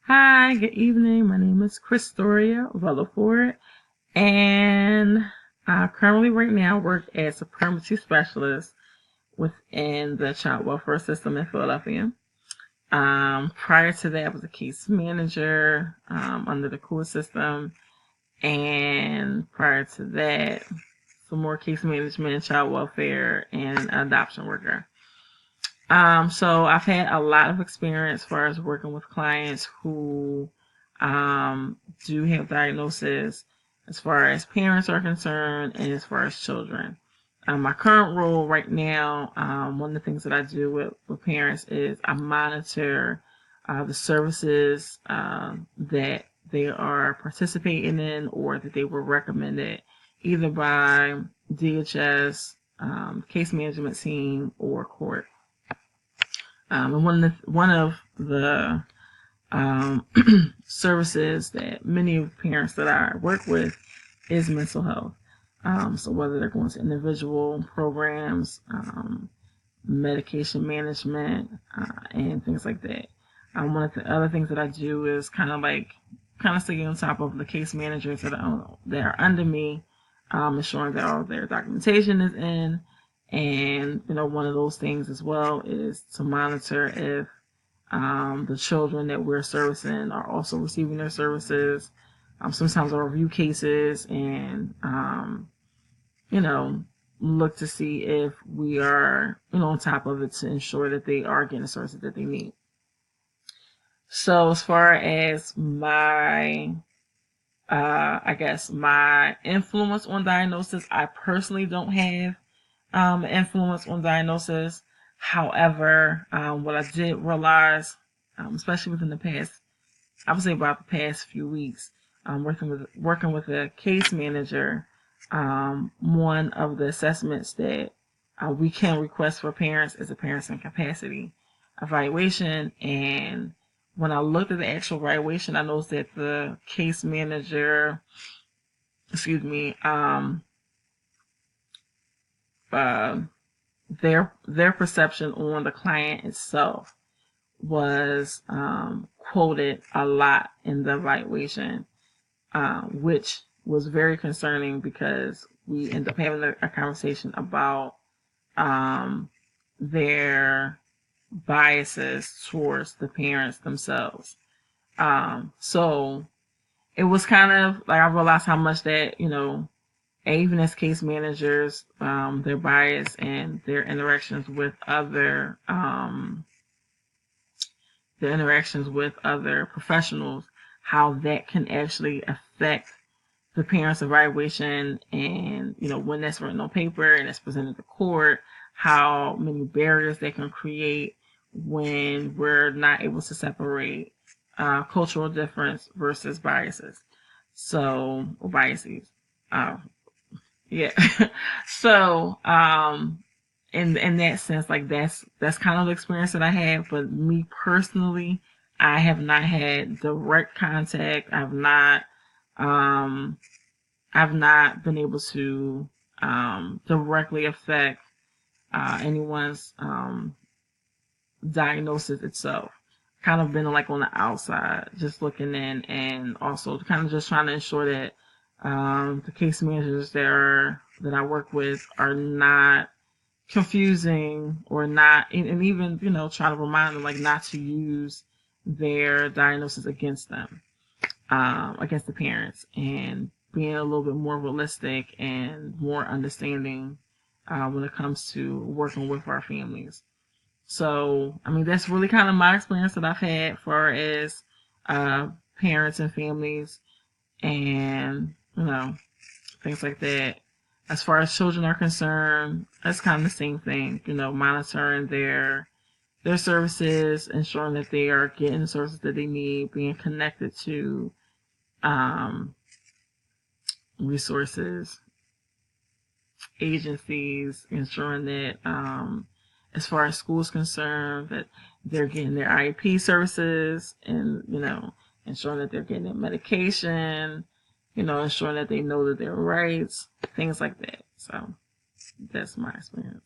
Hi, good evening. My name is Christoria Rutherford, and I currently right now work as a permanency specialist within the child welfare system in Philadelphia. Prior to that, I was a case manager under the COOL system, and prior to that, some more case management, child welfare, and adoption worker. So I've had a lot of experience as far as working with clients who do have diagnosis as far as parents are concerned and as far as children. My current role right now, one of the things that I do with parents is I monitor the services that they are participating in or that they were recommended either by DHS, case management team, or court. And one of the services that many of the parents that I work with is mental health. So whether they're going to individual programs, medication management, and things like that. One of the other things that I do is kind of staying on top of the case managers that are under me, ensuring that all their documentation is in. And, one of those things as well is to monitor if the children that we're servicing are also receiving their services. Sometimes I'll review cases and, look to see if we are, on top of it to ensure that they are getting the services that they need. So as far as my my influence on diagnosis, I personally don't have influence on diagnosis. However, what I did realize, especially within the past, I would say about the past few weeks, working with a case manager, one of the assessments that we can request for parents is a parents incapacity evaluation. And when I looked at the actual evaluation, I noticed that the case manager, their perception on the client itself was quoted a lot in the evaluation, which was very concerning because we ended up having a conversation about their biases towards the parents themselves. So it was kind of like I realized how much that, even as case managers, their bias and their interactions with other professionals, how that can actually affect the parents' evaluation. And when that's written on paper and it's presented to court, how many barriers they can create when we're not able to separate cultural difference versus biases. So, or biases. Yeah. So, in that sense, like that's kind of the experience that I have. But me personally, I have not had direct contact. I've not been able to directly affect anyone's diagnosis itself. Kind of been like on the outside, just looking in, and also kind of just trying to ensure that the case managers that I work with are not confusing or not, and even trying to remind them like not to use their diagnosis against them, against the parents, and being a little bit more realistic and more understanding when it comes to working with our families. So, I mean, that's really kind of my experience that I've had for as parents and families, and things like that. As far as children are concerned, that's kind of the same thing. Monitoring their services, ensuring that they are getting the services that they need, being connected to resources, agencies, ensuring that as far as schools concerned, that they're getting their IEP services, and ensuring that they're getting their medication, ensuring that they know that their rights, things like that. So that's my experience.